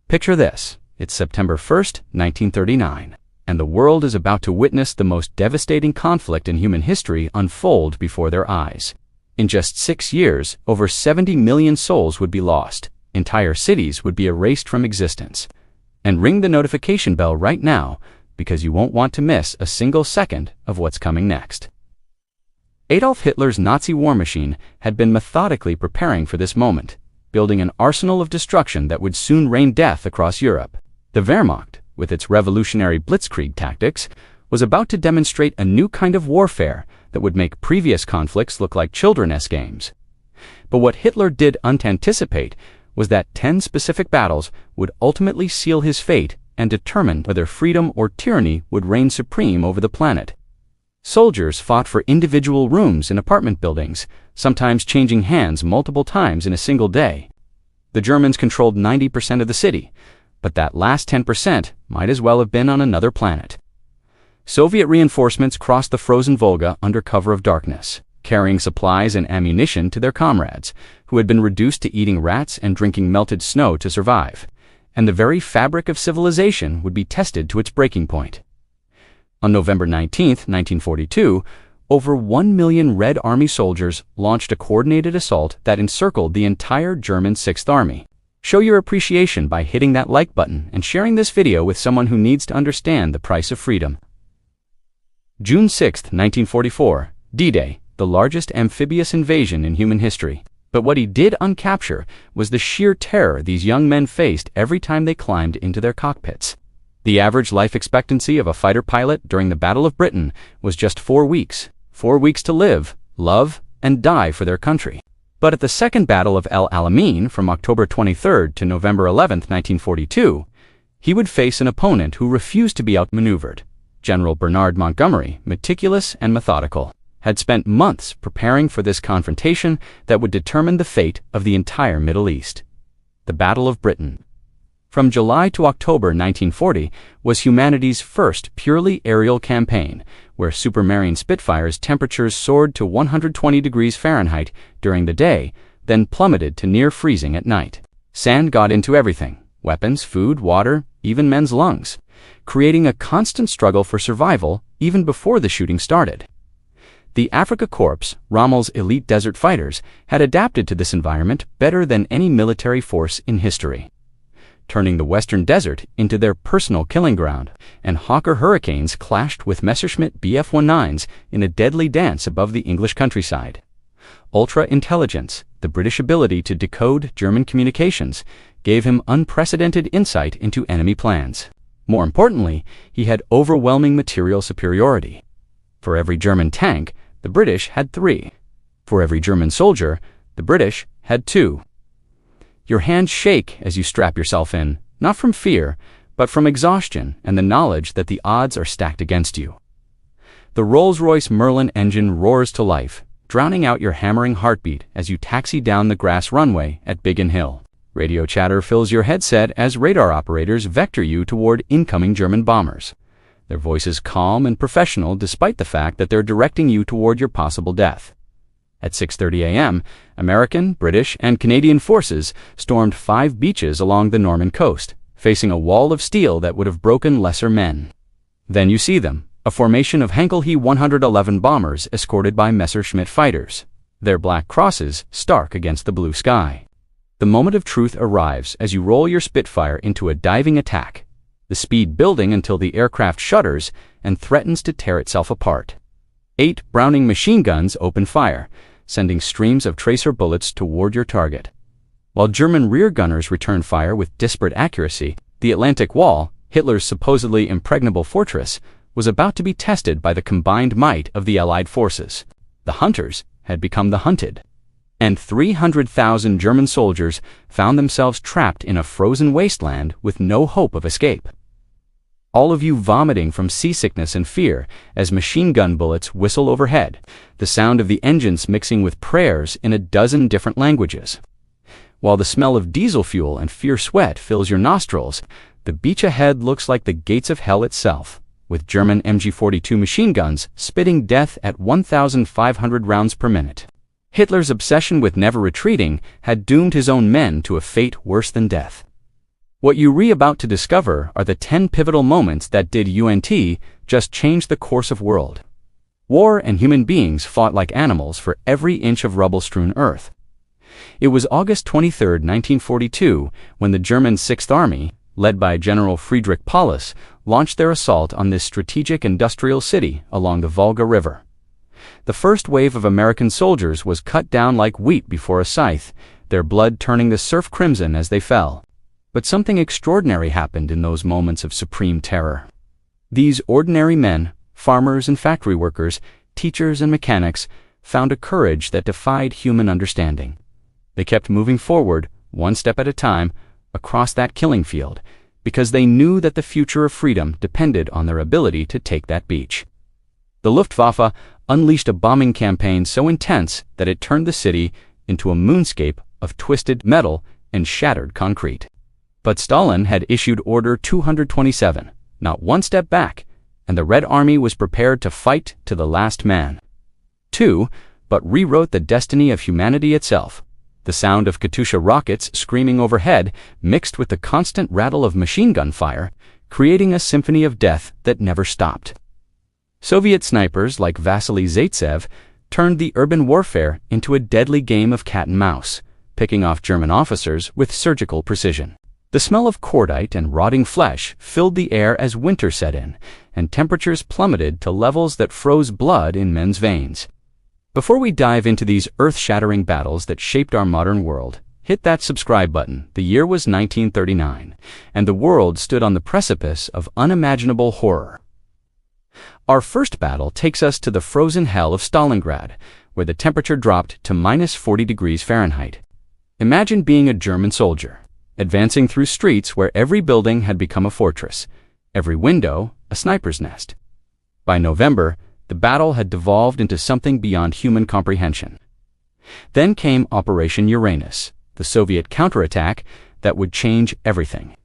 Picture this. It's September 1st, 1939, and the world is about to witness the most devastating conflict in human history unfold before their eyes. In just 6 years, over 70 million souls would be lost. Entire cities would be erased from existence. And ring the notification bell right now, because you won't want to miss a single second of what's coming next. Adolf Hitler's Nazi war machine had been methodically preparing for this moment, building an arsenal of destruction that would soon rain death across Europe. The Wehrmacht, with its revolutionary blitzkrieg tactics, was about to demonstrate a new kind of warfare that would make previous conflicts look like children's games. But what Hitler did anticipate was that 10 specific battles would ultimately seal his fate and determine whether freedom or tyranny would reign supreme over the planet. Soldiers fought for individual rooms in apartment buildings, sometimes changing hands multiple times in a single day. The Germans controlled 90% of the city, but that last 10% might as well have been on another planet. Soviet reinforcements crossed the frozen Volga under cover of darkness, carrying supplies and ammunition to their comrades, who had been reduced to eating rats and drinking melted snow to survive, and the very fabric of civilization would be tested to its breaking point. On November 19, 1942, over 1 million Red Army soldiers launched a coordinated assault that encircled the entire German 6th Army. Show your appreciation by hitting that like button and sharing this video with someone who needs to understand the price of freedom. June 6, 1944, D-Day, the largest amphibious invasion in human history. But what he did uncapture was the sheer terror these young men faced every time they climbed into their cockpits. The average life expectancy of a fighter pilot during the Battle of Britain was just 4 weeks. 4 weeks to live, love, and die for their country. But at the Second Battle of El Alamein from October 23 to November 11, 1942, he would face an opponent who refused to be outmaneuvered. General Bernard Montgomery, meticulous and methodical, had spent months preparing for this confrontation that would determine the fate of the entire Middle East. The Battle of Britain. From July to October 1940 was humanity's first purely aerial campaign, where Supermarine Spitfire's temperatures soared to 120 degrees Fahrenheit during the day, then plummeted to near freezing at night. Sand got into everything: weapons, food, water, even men's lungs, creating a constant struggle for survival even before the shooting started. The Afrika Korps, Rommel's elite desert fighters, had adapted to this environment better than any military force in history, turning the western desert into their personal killing ground, and Hawker Hurricanes clashed with Messerschmitt Bf-19s in a deadly dance above the English countryside. Ultra-intelligence, the British ability to decode German communications, gave him unprecedented insight into enemy plans. More importantly, he had overwhelming material superiority. For every German tank, the British had 3. For every German soldier, the British had 2. Your hands shake as you strap yourself in, not from fear, but from exhaustion and the knowledge that the odds are stacked against you. The Rolls-Royce Merlin engine roars to life, drowning out your hammering heartbeat as you taxi down the grass runway at Biggin Hill. Radio chatter fills your headset as radar operators vector you toward incoming German bombers, their voices calm and professional despite the fact that they're directing you toward your possible death. At 6:30 a.m., American, British, and Canadian forces stormed 5 beaches along the Norman coast, facing a wall of steel that would have broken lesser men. Then you see them, a formation of Heinkel He 111 bombers escorted by Messerschmitt fighters, their black crosses stark against the blue sky. The moment of truth arrives as you roll your Spitfire into a diving attack, the speed building until the aircraft shudders and threatens to tear itself apart. 8 Browning machine guns open fire, sending streams of tracer bullets toward your target. While German rear gunners return fire with disparate accuracy, the Atlantic Wall, Hitler's supposedly impregnable fortress, was about to be tested by the combined might of the Allied forces. The hunters had become the hunted, and 300,000 German soldiers found themselves trapped in a frozen wasteland with no hope of escape. All of you vomiting from seasickness and fear as machine gun bullets whistle overhead, the sound of the engines mixing with prayers in a dozen different languages. While the smell of diesel fuel and fierce sweat fills your nostrils, the beach ahead looks like the gates of hell itself, with German MG-42 machine guns spitting death at 1,500 rounds per minute. Hitler's obsession with never retreating had doomed his own men to a fate worse than death. What you're about to discover are the 10 pivotal moments that did just change the course of world. War and human beings fought like animals for every inch of rubble-strewn earth. It was August 23, 1942, when the German Sixth Army, led by General Friedrich Paulus, launched their assault on this strategic industrial city along the Volga River. The first wave of American soldiers was cut down like wheat before a scythe, their blood turning the surf crimson as they fell. But something extraordinary happened in those moments of supreme terror. These ordinary men, farmers and factory workers, teachers and mechanics, found a courage that defied human understanding. They kept moving forward, one step at a time, across that killing field, because they knew that the future of freedom depended on their ability to take that beach. The Luftwaffe unleashed a bombing campaign so intense that it turned the city into a moonscape of twisted metal and shattered concrete. But Stalin had issued Order 227, not one step back, and the Red Army was prepared to fight to the last man. 2. But rewrote the destiny of humanity itself. The sound of Katyusha rockets screaming overhead mixed with the constant rattle of machine gun fire, creating a symphony of death that never stopped. Soviet snipers like Vasily Zaitsev turned the urban warfare into a deadly game of cat and mouse, picking off German officers with surgical precision. The smell of cordite and rotting flesh filled the air as winter set in, and temperatures plummeted to levels that froze blood in men's veins. Before we dive into these earth-shattering battles that shaped our modern world, hit that subscribe button. The year was 1939, and the world stood on the precipice of unimaginable horror. Our first battle takes us to the frozen hell of Stalingrad, where the temperature dropped to -40 degrees Fahrenheit. Imagine being a German soldier, advancing through streets where every building had become a fortress, every window a sniper's nest. By November, the battle had devolved into something beyond human comprehension. Then came Operation Uranus, the Soviet counterattack that would change everything.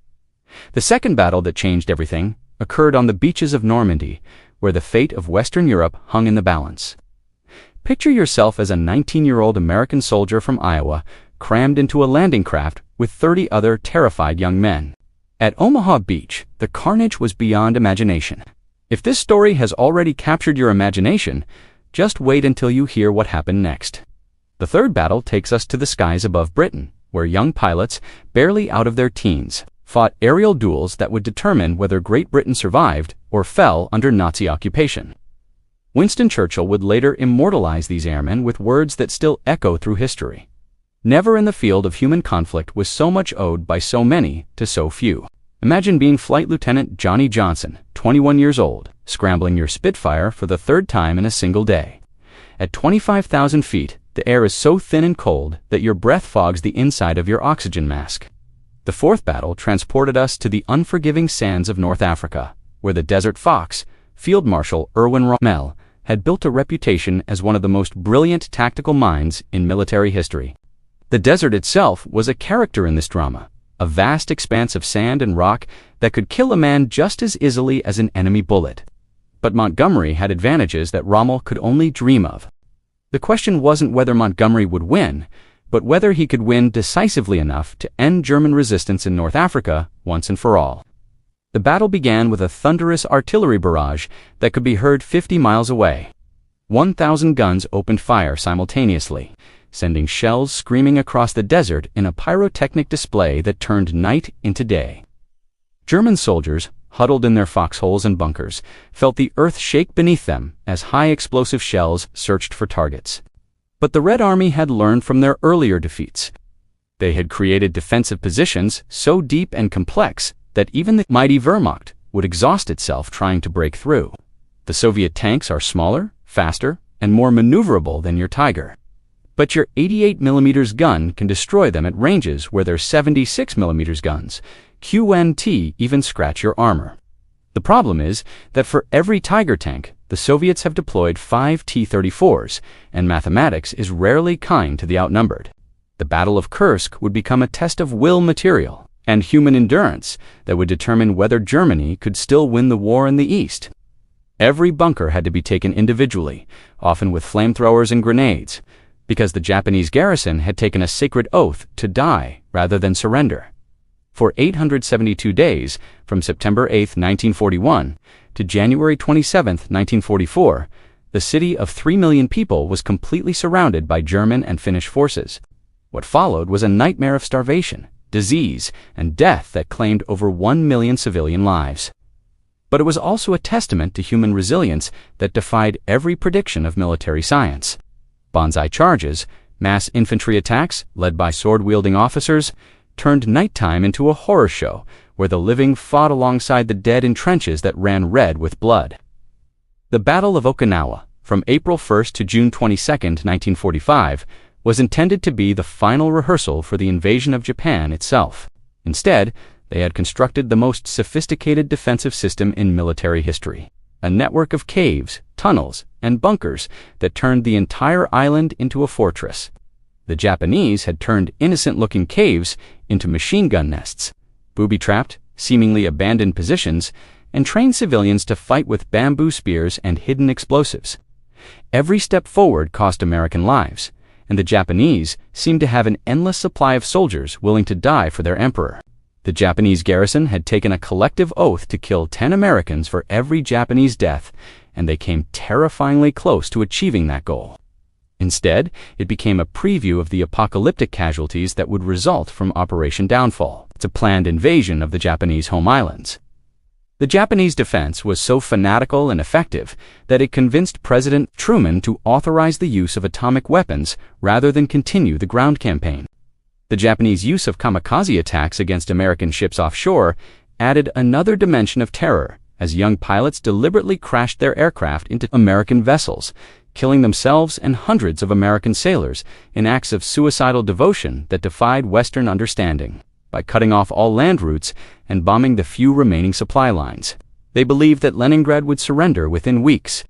The second battle that changed everything occurred on the beaches of Normandy, where the fate of Western Europe hung in the balance. Picture yourself as a 19-year-old American soldier from Iowa, crammed into a landing craft with 30 other terrified young men. At Omaha Beach, the carnage was beyond imagination. If this story has already captured your imagination, just wait until you hear what happened next. The third battle takes us to the skies above Britain, where young pilots, barely out of their teens, fought aerial duels that would determine whether Great Britain survived or fell under Nazi occupation. Winston Churchill would later immortalize these airmen with words that still echo through history. Never in the field of human conflict was so much owed by so many to so few. Imagine being Flight Lieutenant Johnny Johnson, 21 years old, scrambling your Spitfire for the third time in a single day. At 25,000 feet, the air is so thin and cold that your breath fogs the inside of your oxygen mask. The fourth battle transported us to the unforgiving sands of North Africa, where the Desert Fox, Field Marshal Erwin Rommel, had built a reputation as one of the most brilliant tactical minds in military history. The desert itself was a character in this drama, a vast expanse of sand and rock that could kill a man just as easily as an enemy bullet. But Montgomery had advantages that Rommel could only dream of. The question wasn't whether Montgomery would win, but whether he could win decisively enough to end German resistance in North Africa once and for all. The battle began with a thunderous artillery barrage that could be heard 50 miles away. 1,000 guns opened fire simultaneously, sending shells screaming across the desert in a pyrotechnic display that turned night into day. German soldiers, huddled in their foxholes and bunkers, felt the earth shake beneath them as high explosive shells searched for targets. But the Red Army had learned from their earlier defeats. They had created defensive positions so deep and complex that even the mighty Wehrmacht would exhaust itself trying to break through. The Soviet tanks are smaller, faster, and more maneuverable than your Tiger. But your 88mm gun can destroy them at ranges where their 76mm guns, QNT, even scratch your armor. The problem is that for every Tiger tank, the Soviets have deployed 5 T-34s, and mathematics is rarely kind to the outnumbered. The Battle of Kursk would become a test of will material and human endurance that would determine whether Germany could still win the war in the East. Every bunker had to be taken individually, often with flamethrowers and grenades, because the Japanese garrison had taken a sacred oath to die rather than surrender. For 872 days, from September 8, 1941, to January 27, 1944, the city of 3 million people was completely surrounded by German and Finnish forces. What followed was a nightmare of starvation, disease, and death that claimed over 1 million civilian lives. But it was also a testament to human resilience that defied every prediction of military science. Banzai charges, mass infantry attacks led by sword-wielding officers, turned nighttime into a horror show where the living fought alongside the dead in trenches that ran red with blood. The Battle of Okinawa, from April 1 to June 22, 1945, was intended to be the final rehearsal for the invasion of Japan itself. Instead, they had constructed the most sophisticated defensive system in military history, a network of caves, tunnels, and bunkers that turned the entire island into a fortress. The Japanese had turned innocent-looking caves into machine gun nests, booby-trapped, seemingly abandoned positions, and trained civilians to fight with bamboo spears and hidden explosives. Every step forward cost American lives, and the Japanese seemed to have an endless supply of soldiers willing to die for their emperor. The Japanese garrison had taken a collective oath to kill 10 Americans for every Japanese death, and they came terrifyingly close to achieving that goal. Instead, it became a preview of the apocalyptic casualties that would result from Operation Downfall. It's a planned invasion of the Japanese home islands. The Japanese defense was so fanatical and effective that it convinced President Truman to authorize the use of atomic weapons rather than continue the ground campaign. The Japanese use of kamikaze attacks against American ships offshore added another dimension of terror as young pilots deliberately crashed their aircraft into American vessels, killing themselves and hundreds of American sailors in acts of suicidal devotion that defied Western understanding. By cutting off all land routes and bombing the few remaining supply lines, they believed that Leningrad would surrender within weeks.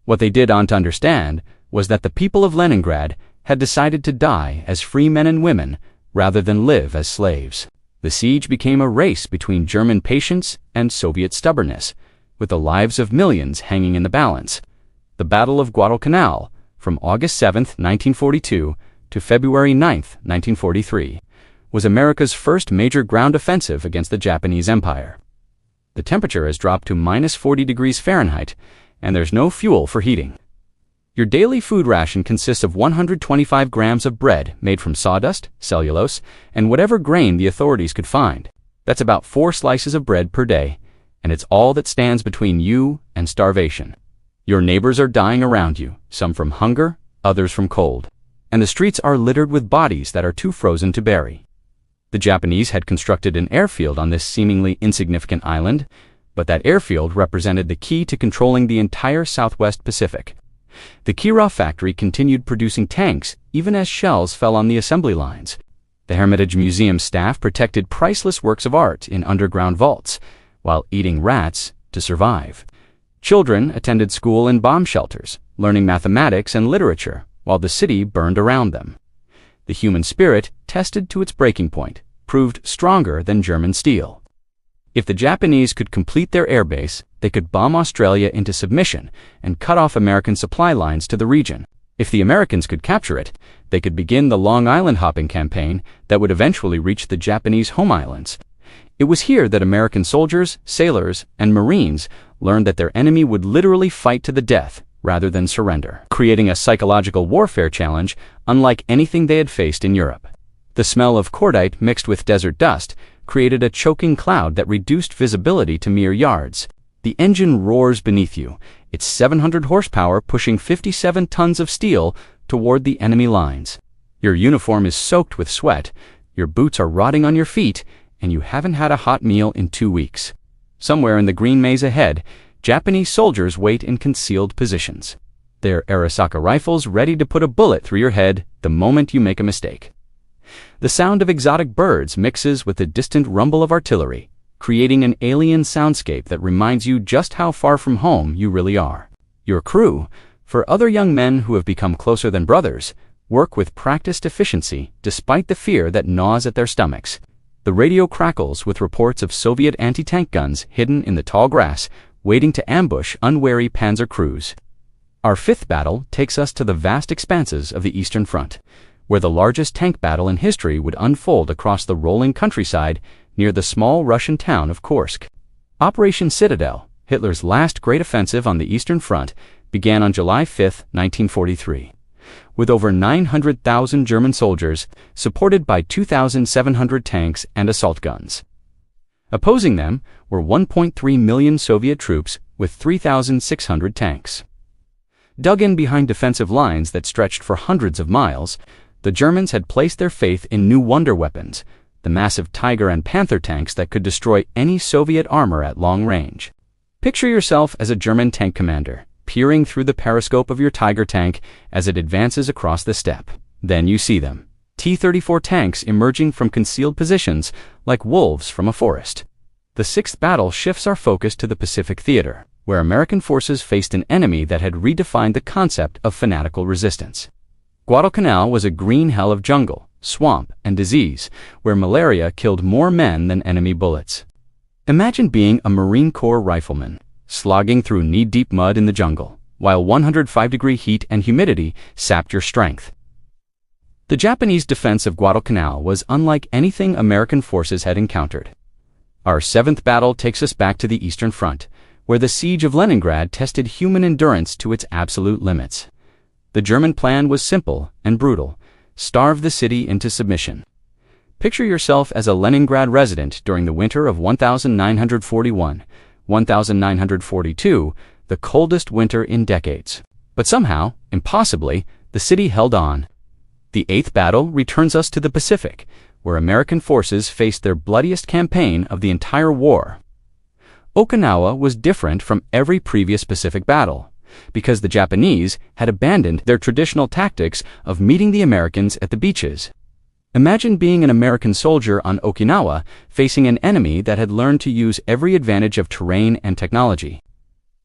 What they did not understand was that the people of Leningrad had decided to die as free men and women rather than live as slaves. The siege became a race between German patience and Soviet stubbornness, with the lives of millions hanging in the balance. The Battle of Guadalcanal, from August 7, 1942 to February 9, 1943, was America's first major ground offensive against the Japanese Empire. The temperature has dropped to minus 40 degrees Fahrenheit, and there's no fuel for heating. Your daily food ration consists of 125 grams of bread made from sawdust, cellulose, and whatever grain the authorities could find. That's about 4 slices of bread per day, and it's all that stands between you and starvation. Your neighbors are dying around you, some from hunger, others from cold, and the streets are littered with bodies that are too frozen to bury. The Japanese had constructed an airfield on this seemingly insignificant island, but that airfield represented the key to controlling the entire Southwest Pacific. The Kirov factory continued producing tanks even as shells fell on the assembly lines. The Hermitage Museum staff protected priceless works of art in underground vaults, while eating rats to survive. Children attended school in bomb shelters, learning mathematics and literature, while the city burned around them. The human spirit, tested to its breaking point, proved stronger than German steel. If the Japanese could complete their airbase, they could bomb Australia into submission and cut off American supply lines to the region. If the Americans could capture it, they could begin the Long Island hopping campaign that would eventually reach the Japanese home islands. It was here that American soldiers, sailors, and Marines learned that their enemy would literally fight to the death rather than surrender, creating a psychological warfare challenge unlike anything they had faced in Europe. The smell of cordite mixed with desert dust created a choking cloud that reduced visibility to mere yards. The engine roars beneath you, its 700 horsepower pushing 57 tons of steel toward the enemy lines. Your uniform is soaked with sweat, your boots are rotting on your feet, and you haven't had a hot meal in 2 weeks. Somewhere in the green maze ahead, Japanese soldiers wait in concealed positions, their Arisaka rifles ready to put a bullet through your head the moment you make a mistake. The sound of exotic birds mixes with the distant rumble of artillery, creating an alien soundscape that reminds you just how far from home you really are. Your crew, for other young men who have become closer than brothers, work with practiced efficiency despite the fear that gnaws at their stomachs. The radio crackles with reports of Soviet anti-tank guns hidden in the tall grass, waiting to ambush unwary panzer crews. Our fifth battle takes us to the vast expanses of the Eastern Front, where the largest tank battle in history would unfold across the rolling countryside near the small Russian town of Kursk. Operation Citadel, Hitler's last great offensive on the Eastern Front, began on July 5, 1943. With over 900,000 German soldiers, supported by 2,700 tanks and assault guns. Opposing them were 1.3 million Soviet troops with 3,600 tanks. Dug in behind defensive lines that stretched for hundreds of miles, the Germans had placed their faith in new wonder weapons, the massive Tiger and Panther tanks that could destroy any Soviet armor at long range. Picture yourself as a German tank commander, peering through the periscope of your Tiger tank as it advances across the steppe. Then you see them, T-34 tanks emerging from concealed positions like wolves from a forest. The sixth battle shifts our focus to the Pacific Theater, where American forces faced an enemy that had redefined the concept of fanatical resistance. Guadalcanal was a green hell of jungle, swamp, and disease, where malaria killed more men than enemy bullets. Imagine being a Marine Corps rifleman, slogging through knee-deep mud in the jungle, while 105-degree heat and humidity sapped your strength. The Japanese defense of Guadalcanal was unlike anything American forces had encountered. Our seventh battle takes us back to the Eastern Front, where the siege of Leningrad tested human endurance to its absolute limits. The German plan was simple and brutal: starve the city into submission. Picture yourself as a Leningrad resident during the winter of 1941-1942, the coldest winter in decades. But somehow, impossibly, the city held on. The eighth battle returns us to the Pacific, where American forces faced their bloodiest campaign of the entire war. Okinawa was different from every previous Pacific battle, because the Japanese had abandoned their traditional tactics of meeting the Americans at the beaches. Imagine being an American soldier on Okinawa facing an enemy that had learned to use every advantage of terrain and technology.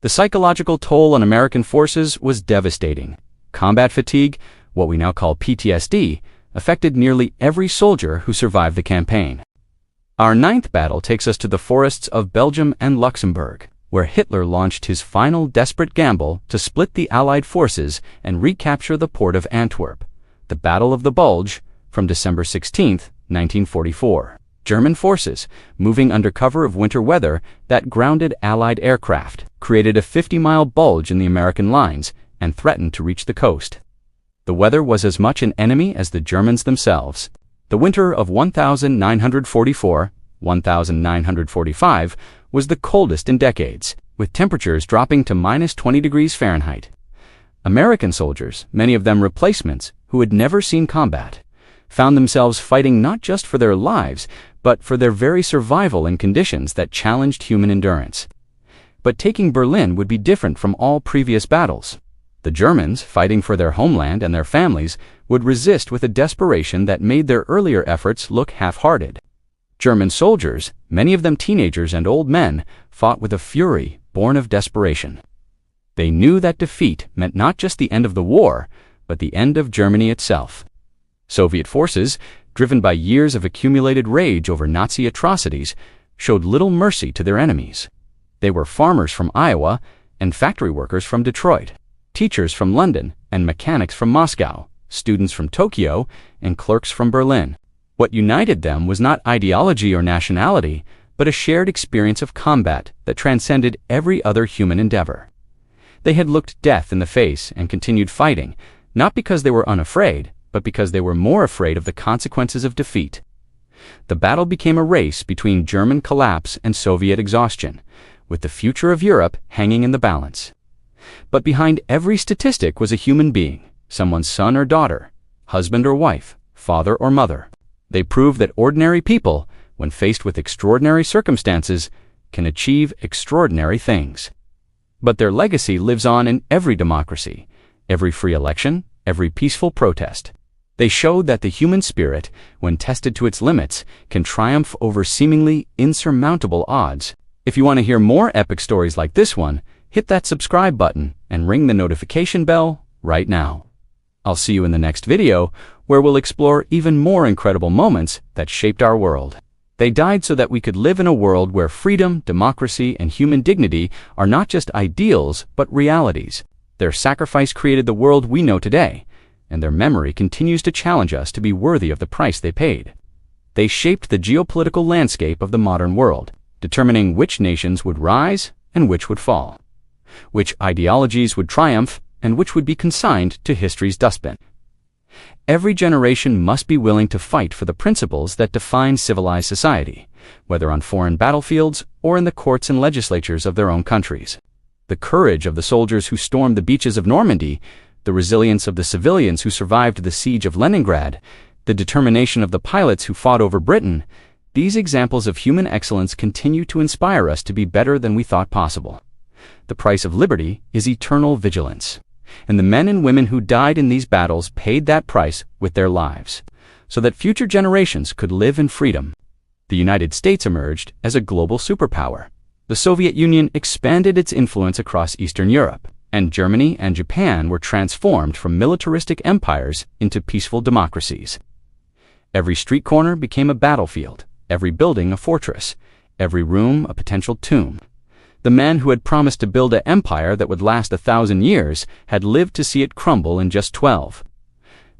The psychological toll on American forces was devastating. Combat fatigue, what we now call PTSD, affected nearly every soldier who survived the campaign. Our ninth battle takes us to the forests of Belgium and Luxembourg, where Hitler launched his final desperate gamble to split the Allied forces and recapture the port of Antwerp, the Battle of the Bulge, from December 16, 1944. German forces, moving under cover of winter weather that grounded Allied aircraft, created a 50-mile bulge in the American lines and threatened to reach the coast. The weather was as much an enemy as the Germans themselves. The winter of 1944-1945 was the coldest in decades, with temperatures dropping to -20 degrees Fahrenheit. American soldiers, many of them replacements who had never seen combat, found themselves fighting not just for their lives, but for their very survival in conditions that challenged human endurance. But taking Berlin would be different from all previous battles. The Germans, fighting for their homeland and their families, would resist with a desperation that made their earlier efforts look half-hearted. German soldiers, many of them teenagers and old men, fought with a fury born of desperation. They knew that defeat meant not just the end of the war, but the end of Germany itself. Soviet forces, driven by years of accumulated rage over Nazi atrocities, showed little mercy to their enemies. They were farmers from Iowa and factory workers from Detroit, teachers from London and mechanics from Moscow, students from Tokyo and clerks from Berlin. What united them was not ideology or nationality, but a shared experience of combat that transcended every other human endeavor. They had looked death in the face and continued fighting, not because they were unafraid, but because they were more afraid of the consequences of defeat. The battle became a race between German collapse and Soviet exhaustion, with the future of Europe hanging in the balance. But behind every statistic was a human being, someone's son or daughter, husband or wife, father or mother. They proved that ordinary people, when faced with extraordinary circumstances, can achieve extraordinary things. But their legacy lives on in every democracy, every free election, every peaceful protest. They showed that the human spirit, when tested to its limits, can triumph over seemingly insurmountable odds. If you want to hear more epic stories like this one, hit that subscribe button and ring the notification bell right now. I'll see you in the next video, where we'll explore even more incredible moments that shaped our world. They died so that we could live in a world where freedom, democracy, and human dignity are not just ideals, but realities. Their sacrifice created the world we know today, and their memory continues to challenge us to be worthy of the price they paid. They shaped the geopolitical landscape of the modern world, determining which nations would rise and which would fall, which ideologies would triumph and which would be consigned to history's dustbin. Every generation must be willing to fight for the principles that define civilized society, whether on foreign battlefields or in the courts and legislatures of their own countries. The courage of the soldiers who stormed the beaches of Normandy, the resilience of the civilians who survived the siege of Leningrad, the determination of the pilots who fought over Britain, these examples of human excellence continue to inspire us to be better than we thought possible. The price of liberty is eternal vigilance, and the men and women who died in these battles paid that price with their lives, so that future generations could live in freedom. The United States emerged as a global superpower. The Soviet Union expanded its influence across Eastern Europe, and Germany and Japan were transformed from militaristic empires into peaceful democracies. Every street corner became a battlefield, every building a fortress, every room a potential tomb. The men who had promised to build an empire that would last 1,000 years had lived to see it crumble in just 12.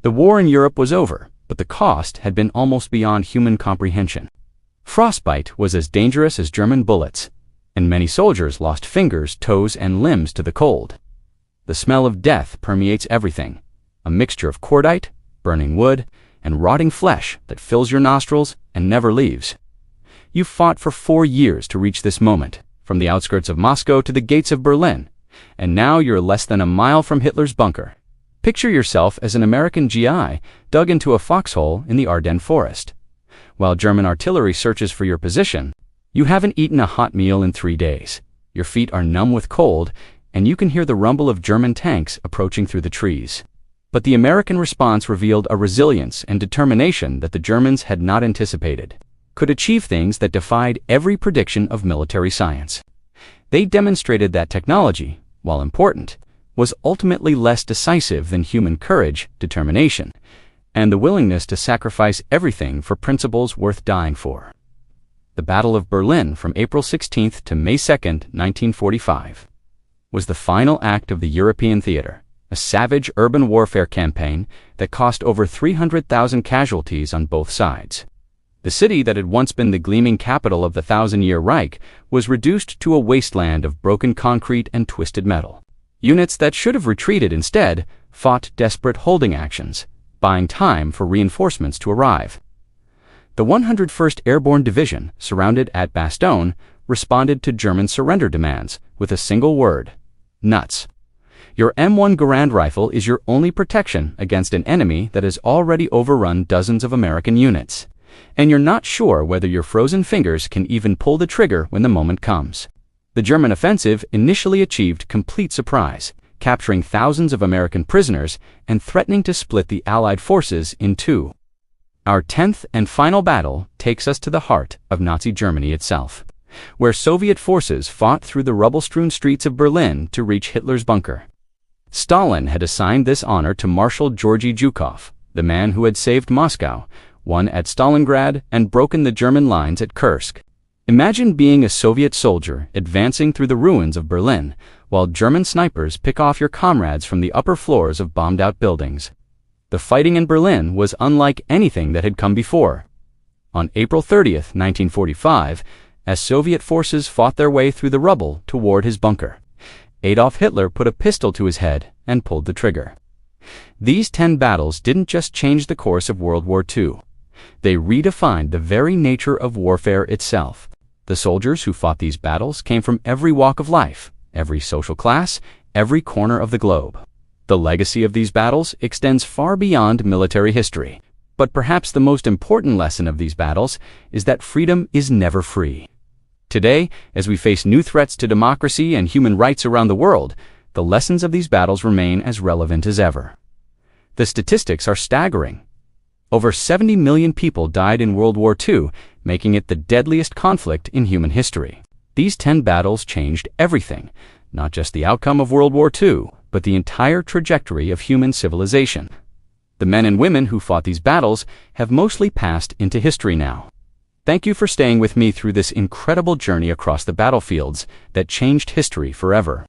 The war in Europe was over, but the cost had been almost beyond human comprehension. Frostbite was as dangerous as German bullets, and many soldiers lost fingers, toes, and limbs to the cold. The smell of death permeates everything, a mixture of cordite, burning wood, and rotting flesh that fills your nostrils and never leaves. You fought for 4 years to reach this moment, from the outskirts of Moscow to the gates of Berlin, and now you're less than a mile from Hitler's bunker. Picture yourself as an American GI dug into a foxhole in the Ardennes forest. While German artillery searches for your position, you haven't eaten a hot meal in 3 days. Your feet are numb with cold, and you can hear the rumble of German tanks approaching through the trees. But the American response revealed a resilience and determination that the Germans had not anticipated, could achieve things that defied every prediction of military science. They demonstrated that technology, while important, was ultimately less decisive than human courage, determination, and the willingness to sacrifice everything for principles worth dying for. The Battle of Berlin from April 16th to May 2nd, 1945, was the final act of the European theater, a savage urban warfare campaign that cost over 300,000 casualties on both sides. The city that had once been the gleaming capital of the Thousand-Year Reich was reduced to a wasteland of broken concrete and twisted metal. Units that should have retreated instead fought desperate holding actions, buying time for reinforcements to arrive. The 101st Airborne Division, surrounded at Bastogne, responded to German surrender demands with a single word: nuts. Your M1 Garand rifle is your only protection against an enemy that has already overrun dozens of American units, and you're not sure whether your frozen fingers can even pull the trigger when the moment comes. The German offensive initially achieved complete surprise, capturing thousands of American prisoners and threatening to split the Allied forces in two. Our 10th and final battle takes us to the heart of Nazi Germany itself, where Soviet forces fought through the rubble-strewn streets of Berlin to reach Hitler's bunker. Stalin had assigned this honor to Marshal Georgy Zhukov, the man who had saved Moscow, won at Stalingrad, and broken the German lines at Kursk. Imagine being a Soviet soldier advancing through the ruins of Berlin, while German snipers pick off your comrades from the upper floors of bombed-out buildings. The fighting in Berlin was unlike anything that had come before. On April 30th, 1945, as Soviet forces fought their way through the rubble toward his bunker, Adolf Hitler put a pistol to his head and pulled the trigger. These 10 battles didn't just change the course of World War II. They redefined the very nature of warfare itself. The soldiers who fought these battles came from every walk of life, every social class, every corner of the globe. The legacy of these battles extends far beyond military history. But perhaps the most important lesson of these battles is that freedom is never free. Today, as we face new threats to democracy and human rights around the world, the lessons of these battles remain as relevant as ever. The statistics are staggering. Over 70 million people died in World War II, making it the deadliest conflict in human history. These 10 battles changed everything, not just the outcome of World War II, but the entire trajectory of human civilization. The men and women who fought these battles have mostly passed into history now. Thank you for staying with me through this incredible journey across the battlefields that changed history forever.